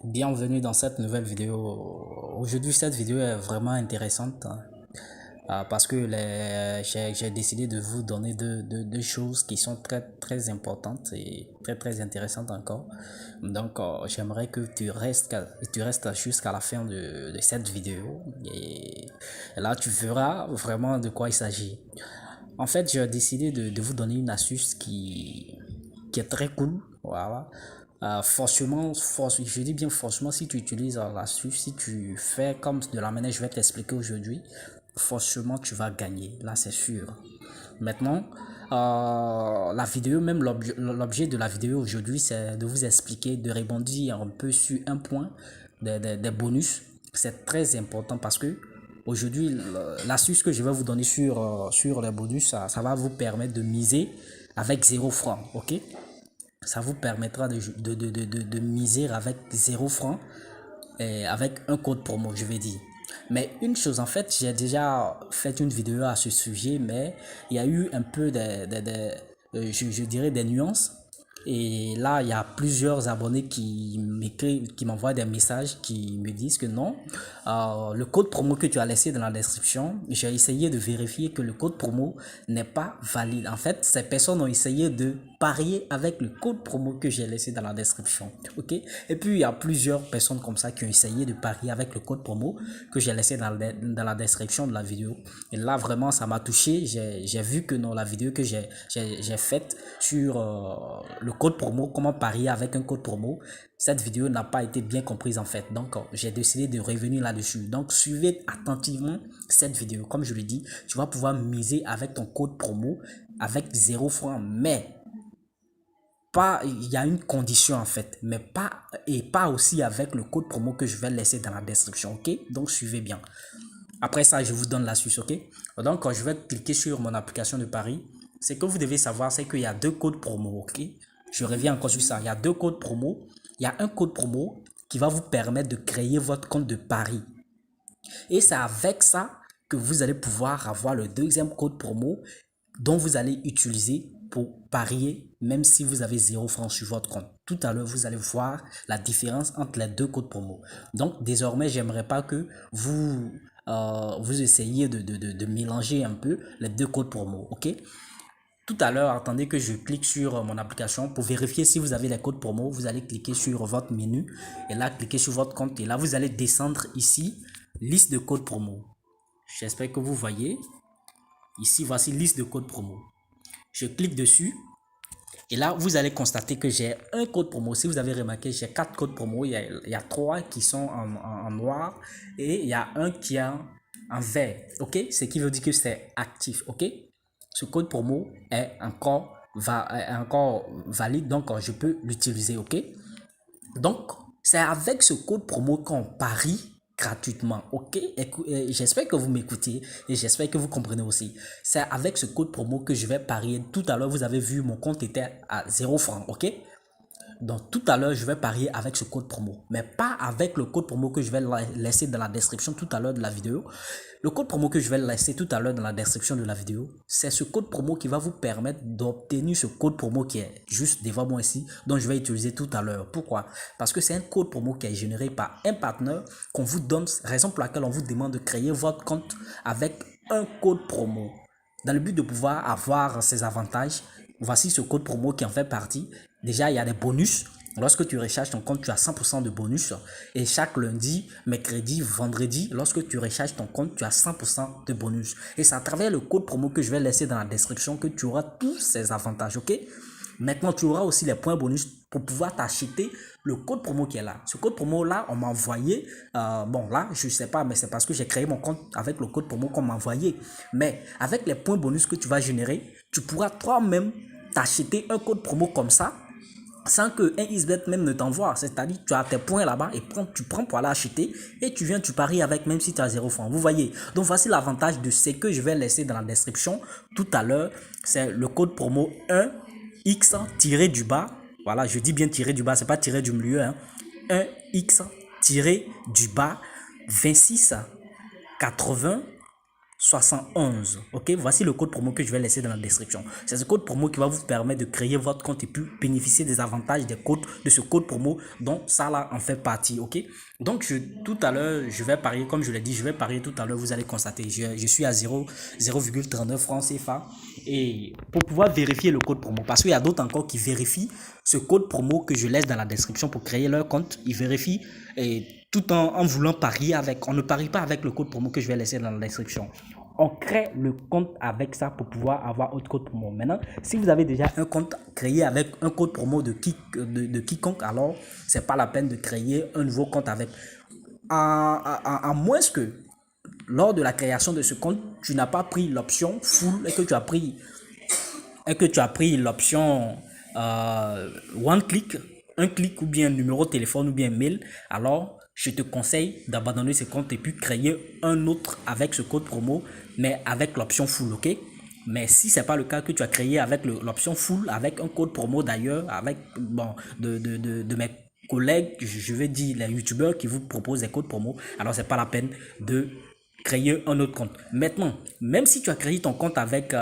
Bienvenue dans cette nouvelle vidéo. Aujourd'hui, cette vidéo est vraiment intéressante parce que j'ai décidé de vous donner deux choses qui sont très importantes et très intéressantes encore. Donc, j'aimerais que tu restes jusqu'à la fin de cette vidéo et là, tu verras vraiment de quoi il s'agit. En fait, j'ai décidé de vous donner une astuce qui est très cool. Voilà. Je dis bien forcément, si tu utilises l'astuce, si tu fais comme de la manière que je vais t'expliquer aujourd'hui, forcément tu vas gagner. Là, c'est sûr. Maintenant, la vidéo, même l'objet de la vidéo aujourd'hui, c'est de vous expliquer, de rebondir un peu sur un point des bonus. C'est très important parce que aujourd'hui, l'astuce que je vais vous donner sur les bonus, ça va vous permettre de miser avec 0 francs. Ok? Ça vous permettra de miser avec 0 francs et avec un code promo, je vais dire. Mais une chose, en fait, j'ai déjà fait une vidéo à ce sujet, mais il y a eu un peu je dirais des nuances. Et là, il y a plusieurs abonnés qui m'écrivent, qui m'envoient des messages, qui me disent que non, le code promo que tu as laissé dans la description, j'ai essayé de vérifier que le code promo n'est pas valide. En fait, ces personnes ont essayé de parier avec le code promo que j'ai laissé dans la description. Ok? Et puis, il y a plusieurs personnes comme ça qui ont essayé de parier avec le code promo que j'ai laissé dans la description de la vidéo. Et là, vraiment, ça m'a touché. J'ai vu que dans la vidéo que j'ai faite sur le code promo, comment parier avec un code promo, cette vidéo n'a pas été bien comprise en fait. Donc, j'ai décidé de revenir là-dessus. Donc, suivez attentivement cette vidéo. Comme je le dis, tu vas pouvoir miser avec ton code promo avec 0 francs. Mais pas, il y a une condition en fait, mais pas aussi avec le code promo que je vais laisser dans la description. Ok? Donc, suivez bien. Après ça, je vous donne l'astuce. Ok? Donc, quand je vais cliquer sur mon application de Paris, ce que vous devez savoir, c'est qu'il y a deux codes promo. Ok? Je reviens encore sur ça. Il y a deux codes promo. Il y a un code promo qui va vous permettre de créer votre compte de Paris. Et c'est avec ça que vous allez pouvoir avoir le deuxième code promo dont vous allez utiliser pour parier, même si vous avez 0 francs sur votre compte. Tout à l'heure, vous allez voir la différence entre les deux codes promo. Donc, désormais, j'aimerais pas que vous essayiez de mélanger un peu les deux codes promo. Ok? Tout à l'heure, attendez que je clique sur mon application pour vérifier si vous avez les codes promo. Vous allez cliquer sur votre menu et là, cliquez sur votre compte et là, vous allez descendre ici, liste de codes promo. J'espère que vous voyez. Ici, voici liste de codes promo. Je clique dessus et là, vous allez constater que j'ai un code promo. Si vous avez remarqué, j'ai 4 codes promo. Il y a 3 qui sont en noir et il y a un qui est en vert. Ok? Ce qui veut dire que c'est actif. Ok? Ce code promo est encore valide, donc je peux l'utiliser. Ok? Donc, c'est avec ce code promo qu'on parie gratuitement. Ok? J'espère que vous m'écoutez et j'espère que vous comprenez aussi. C'est avec ce code promo que je vais parier. Tout à l'heure, vous avez vu, mon compte était à 0 francs. Ok? Donc tout à l'heure, je vais parier avec ce code promo, mais pas avec le code promo que je vais laisser dans la description tout à l'heure de la vidéo. Le code promo que je vais laisser tout à l'heure dans la description de la vidéo, c'est ce code promo qui va vous permettre d'obtenir ce code promo qui est juste devant moi ici, dont je vais utiliser tout à l'heure. Pourquoi? Parce que c'est un code promo qui est généré par un partenaire qu'on vous donne, raison pour laquelle on vous demande de créer votre compte avec un code promo. Dans le but de pouvoir avoir ces avantages, voici ce code promo qui en fait partie. Déjà, il y a des bonus. Lorsque tu recharges ton compte, tu as 100% de bonus. Et chaque lundi, mercredi, vendredi, lorsque tu recharges ton compte, tu as 100% de bonus. Et c'est à travers le code promo que je vais laisser dans la description que tu auras tous ces avantages. Ok? Maintenant, tu auras aussi les points bonus pour pouvoir t'acheter le code promo qui est là. Ce code promo là, on m'a envoyé, bon là, je ne sais pas, mais c'est parce que j'ai créé mon compte avec le code promo qu'on m'a envoyé. Mais avec les points bonus que tu vas générer, tu pourras toi-même t'acheter un code promo comme ça sans que un XBet même ne t'envoie. C'est-à-dire tu as tes points là-bas et tu prends pour aller acheter et tu paries avec même si tu as 0 francs. Vous voyez. Donc voici l'avantage de ce que je vais laisser dans la description tout à l'heure. C'est le code promo 1X tiré du bas. Voilà, je dis bien tiré du bas, c'est pas tiré du milieu. 1X tiré du bas 26 80 71. Ok, voici le code promo que je vais laisser dans la description. C'est ce code promo qui va vous permettre de créer votre compte et puis bénéficier des avantages de ce code promo dont ça là en fait partie. Ok, donc tout à l'heure, je vais parier, comme je l'ai dit, je vais parier tout à l'heure, vous allez constater, je suis à 0,39 francs CFA. Et pour pouvoir vérifier le code promo, parce qu'il y a d'autres encore qui vérifient ce code promo que je laisse dans la description pour créer leur compte, ils vérifient et tout en voulant parier avec. On ne parie pas avec le code promo que je vais laisser dans la description. On crée le compte avec ça pour pouvoir avoir autre code promo. Maintenant, si vous avez déjà un compte créé avec un code promo de quiconque, alors c'est pas la peine de créer un nouveau compte avec. À moins que lors de la création de ce compte, tu n'as pas pris l'option full et que tu as pris l'option one click, un clic ou bien numéro de téléphone ou bien mail, alors je te conseille d'abandonner ce compte et puis créer un autre avec ce code promo, mais avec l'option full, ok? Mais si c'est pas le cas, que tu as créé avec l'option full, avec un code promo d'ailleurs, avec bon, de mes collègues, je vais dire les youtubeurs qui vous proposent des codes promo, alors c'est pas la peine de créer un autre compte. Maintenant, même si tu as créé ton compte avec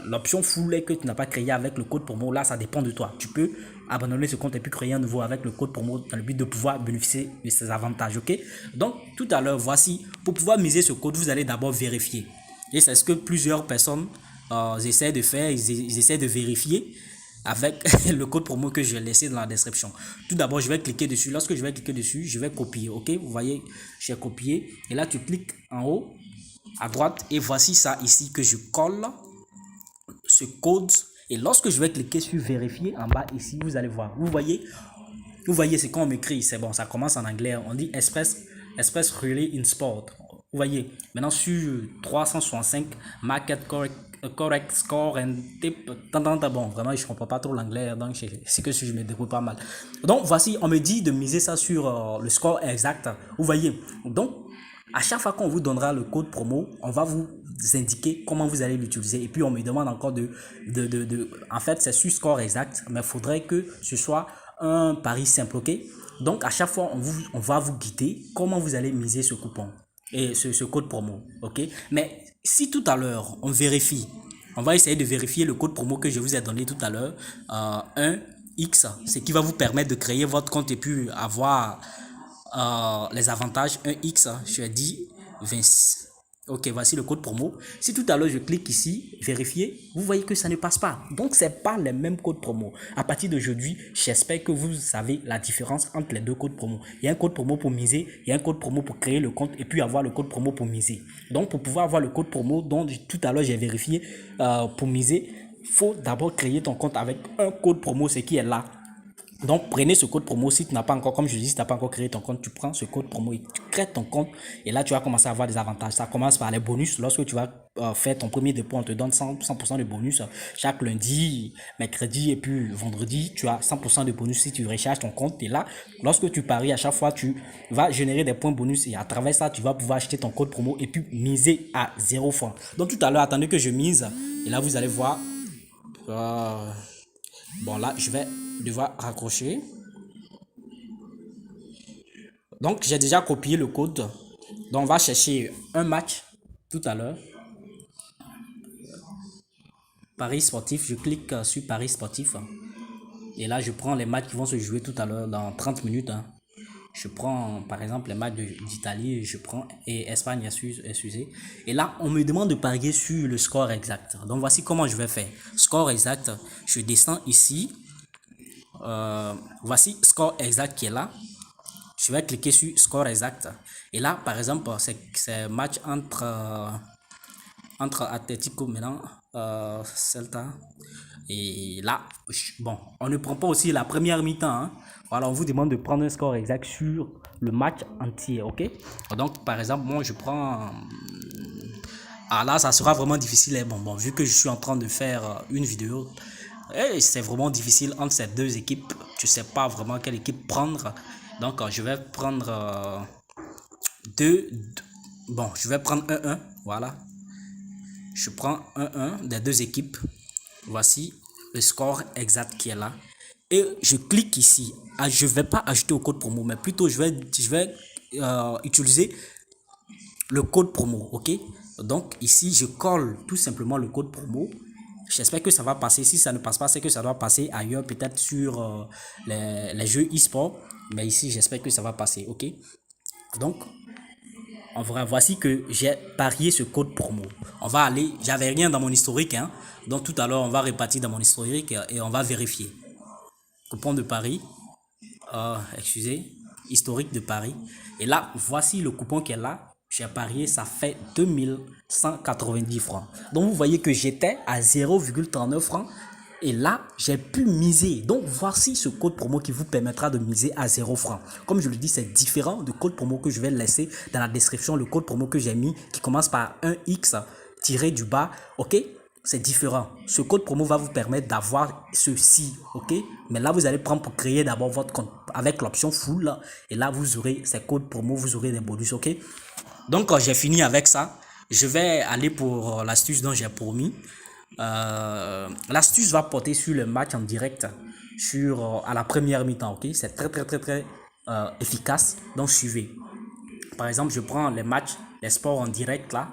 l'option full et que tu n'as pas créé avec le code promo, là ça dépend de toi. Tu peux abandonner ce compte et puis créer un nouveau avec le code promo dans le but de pouvoir bénéficier de ces avantages, ok? Donc tout à l'heure, voici, pour pouvoir miser ce code, vous allez d'abord vérifier. Et c'est ce que plusieurs personnes essaient de faire, ils essaient de vérifier avec le code promo que je vais laisser dans la description. Tout d'abord, je vais cliquer dessus. Lorsque je vais cliquer dessus, je vais copier. Ok, vous voyez, j'ai copié. Et là, tu cliques en haut, à droite. Et voici ça ici que je colle ce code. Et lorsque je vais cliquer sur vérifier en bas ici, vous allez voir. Vous voyez ce qu'on m'écrit. C'est bon, ça commence en anglais. On dit Express Relay in Sport. Vous voyez, maintenant sur 365 Market Correct Score and Tip. Bon, vraiment, je ne comprends pas trop l'anglais, donc c'est que si je me débrouille pas mal. Donc, voici, on me dit de miser ça sur le score exact. Vous voyez, donc, à chaque fois qu'on vous donnera le code promo, on va vous indiquer comment vous allez l'utiliser. Et puis, on me demande encore en fait, c'est sur score exact, mais il faudrait que ce soit un pari simple, ok? Donc, à chaque fois, on va vous guider comment vous allez miser ce coupon et ce code promo, ok? Mais si tout à l'heure, on vérifie, on va essayer de vérifier le code promo que je vous ai donné tout à l'heure, 1X, ce qui va vous permettre de créer votre compte et puis avoir les avantages 1X, je dis 26. Ok, voici le code promo. Si tout à l'heure je clique ici, vérifier, vous voyez que ça ne passe pas. Donc, c'est pas les mêmes codes promo. À partir d'aujourd'hui, j'espère que vous savez la différence entre les deux codes promo. Il y a un code promo pour miser, il y a un code promo pour créer le compte et puis avoir le code promo pour miser. Donc, pour pouvoir avoir le code promo dont tout à l'heure j'ai vérifié pour miser, il faut d'abord créer ton compte avec un code promo, ce qui est là. Donc, prenez ce code promo. Si tu n'as pas encore, comme je dis, si tu n'as pas encore créé ton compte, tu prends ce code promo et tu crées ton compte. Et là, tu vas commencer à avoir des avantages. Ça commence par les bonus. Lorsque tu vas faire ton premier dépôt, on te donne 100% de bonus. Chaque lundi, mercredi et puis vendredi, tu as 100% de bonus si tu recharges ton compte. Et là, lorsque tu paries, à chaque fois, tu vas générer des points bonus. Et à travers ça, tu vas pouvoir acheter ton code promo et puis miser à 0 francs. Donc, tout à l'heure, attendez que je mise. Et là, vous allez voir. Bon, là, je vais devoir raccrocher. Donc, j'ai déjà copié le code. Donc, on va chercher un match tout à l'heure. Paris sportif. Je clique sur Paris sportif. Et là, je prends les matchs qui vont se jouer tout à l'heure dans 30 minutes. Je prends, par exemple, les matchs d'Italie. Je prends et Espagne, excusez. Et là, on me demande de parier sur le score exact. Donc, voici comment je vais faire. Score exact. Je descends ici. Voici score exact qui est là. Je vais cliquer sur score exact. Et là, par exemple, c'est match entre Atletico maintenant, Celta. Et là, bon, on ne prend pas aussi la première mi-temps. Hein. Voilà, on vous demande de prendre un score exact sur le match entier, ok? Donc, par exemple, moi, je prends... Ah là, ça sera vraiment difficile. Hein. Bon, vu que je suis en train de faire une vidéo, c'est vraiment difficile entre ces deux équipes. Tu sais pas vraiment quelle équipe prendre. Donc, je vais prendre bon, je vais prendre 1-1. Voilà. Je prends 1-1 des deux équipes. Voici le score exact qui est là. Et je clique ici. Je ne vais pas ajouter au code promo, mais plutôt je vais utiliser le code promo. Ok? Donc ici, je colle tout simplement le code promo. J'espère que ça va passer. Si ça ne passe pas, c'est que ça doit passer ailleurs, peut-être sur les jeux e-sport. Mais ici, j'espère que ça va passer. OK? Donc, en vrai, voici que j'ai parié ce code promo. On va aller, j'avais rien dans mon historique. Hein, donc tout à l'heure, on va répartir dans mon historique et on va vérifier. Coupon de Paris. Excusez, historique de Paris. Et là, voici le coupon qui est là. J'ai parié, ça fait 2190 francs. Donc, vous voyez que j'étais à 0,39 francs. Et là, j'ai pu miser. Donc, voici ce code promo qui vous permettra de miser à 0 francs. Comme je le dis, c'est différent du code promo que je vais laisser dans la description. Le code promo que j'ai mis qui commence par 1X tiré du bas. OK? C'est différent. Ce code promo va vous permettre d'avoir ceci, ok? Mais là, vous allez prendre pour créer d'abord votre compte avec l'option full. Là, et là, vous aurez ces codes promo, vous aurez des bonus, ok? Donc, quand j'ai fini avec ça, je vais aller pour l'astuce dont j'ai promis. L'astuce va porter sur le match en direct à la première mi-temps, ok? C'est très efficace. Donc, suivez. Par exemple, je prends les matchs, les sports en direct là.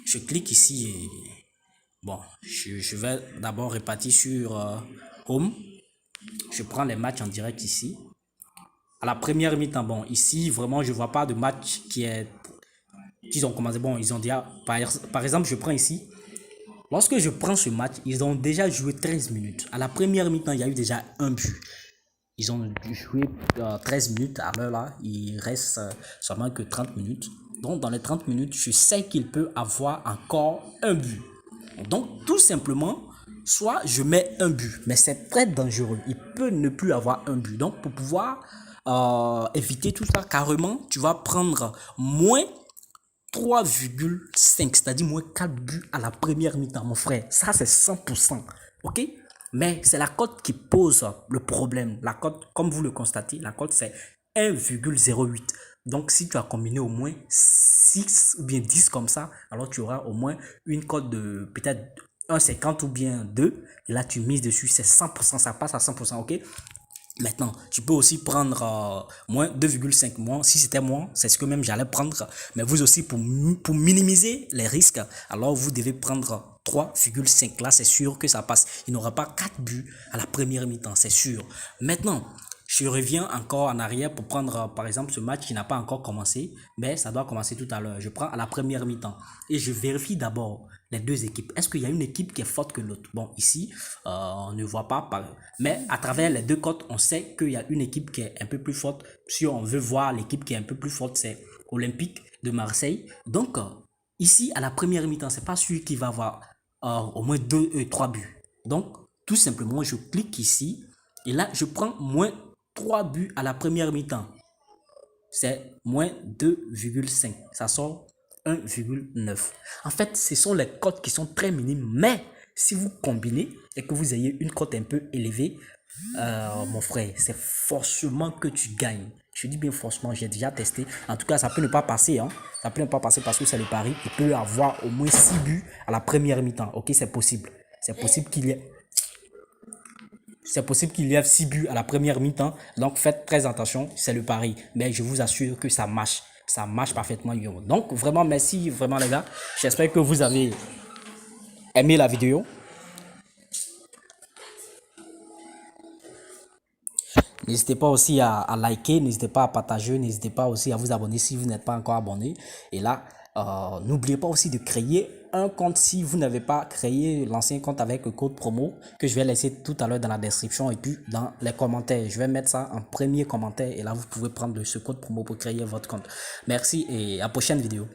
Je clique ici et bon, je vais d'abord répartir sur Home. Je prends les matchs en direct ici. À la première mi-temps, bon, ici, vraiment, je ne vois pas de match qu'ils ont commencé. Bon, ils ont déjà, par exemple, je prends ici. Lorsque je prends ce match, ils ont déjà joué 13 minutes. À la première mi-temps, il y a eu déjà un but. Ils ont joué 13 minutes à l'heure là. Il reste seulement que 30 minutes. Donc, dans les 30 minutes, je sais qu'il peut avoir encore un but. Donc, tout simplement, soit je mets un but, mais c'est très dangereux. Il peut ne plus avoir un but. Donc, pour pouvoir éviter tout ça, carrément, tu vas prendre moins 3,5, c'est-à-dire moins 4 buts à la première mi-temps, mon frère. Ça, c'est 100%. OK? Mais c'est la cote qui pose le problème. La cote, comme vous le constatez, la cote, c'est 1,08. Donc, si tu as combiné au moins 6 ou bien 10 comme ça, alors tu auras au moins une cote de peut-être 1,50 ou bien 2. Et là, tu mises dessus, c'est 100%, ça passe à 100%, ok? Maintenant, tu peux aussi prendre moins 2,5. Moi, si c'était moi, c'est ce que même j'allais prendre. Mais vous aussi, pour minimiser les risques, alors vous devez prendre 3,5. Là, c'est sûr que ça passe. Il n'aura pas 4 buts à la première mi-temps, c'est sûr. Maintenant, je reviens encore en arrière pour prendre, par exemple, ce match qui n'a pas encore commencé, mais ça doit commencer tout à l'heure. Je prends à la première mi-temps et je vérifie d'abord les deux équipes. Est-ce qu'il y a une équipe qui est forte que l'autre? Bon, ici, on ne voit pas, mais à travers les deux cotes, on sait qu'il y a une équipe qui est un peu plus forte. Si on veut voir l'équipe qui est un peu plus forte, c'est Olympique de Marseille. Donc, ici, à la première mi-temps, c'est pas celui qui va avoir au moins 3 buts. Donc, tout simplement, je clique ici et là, je prends moins 3 buts à la première mi-temps. C'est moins 2,5. Ça sort 1,9. En fait, ce sont les cotes qui sont très minimes. Mais si vous combinez et que vous ayez une cote un peu élevée, mon frère, c'est forcément que tu gagnes. Je dis bien forcément, j'ai déjà testé. En tout cas, ça peut ne pas passer. Hein. Ça peut ne pas passer parce que c'est le pari. Il peut y avoir au moins 6 buts à la première mi-temps. Ok, c'est possible. C'est possible qu'il y ait... C'est possible qu'il y ait 6 buts à la première mi-temps. Donc, faites très attention. C'est le pari. Mais je vous assure que ça marche. Ça marche parfaitement. Donc, vraiment, merci vraiment les gars. J'espère que vous avez aimé la vidéo. N'hésitez pas aussi à liker, n'hésitez pas à partager, n'hésitez pas aussi à vous abonner si vous n'êtes pas encore abonné. Et là, n'oubliez pas aussi de créer un compte si vous n'avez pas créé l'ancien compte avec le code promo que je vais laisser tout à l'heure dans la description et puis dans les commentaires. Je vais mettre ça en premier commentaire et là, vous pouvez prendre ce code promo pour créer votre compte. Merci et à la prochaine vidéo.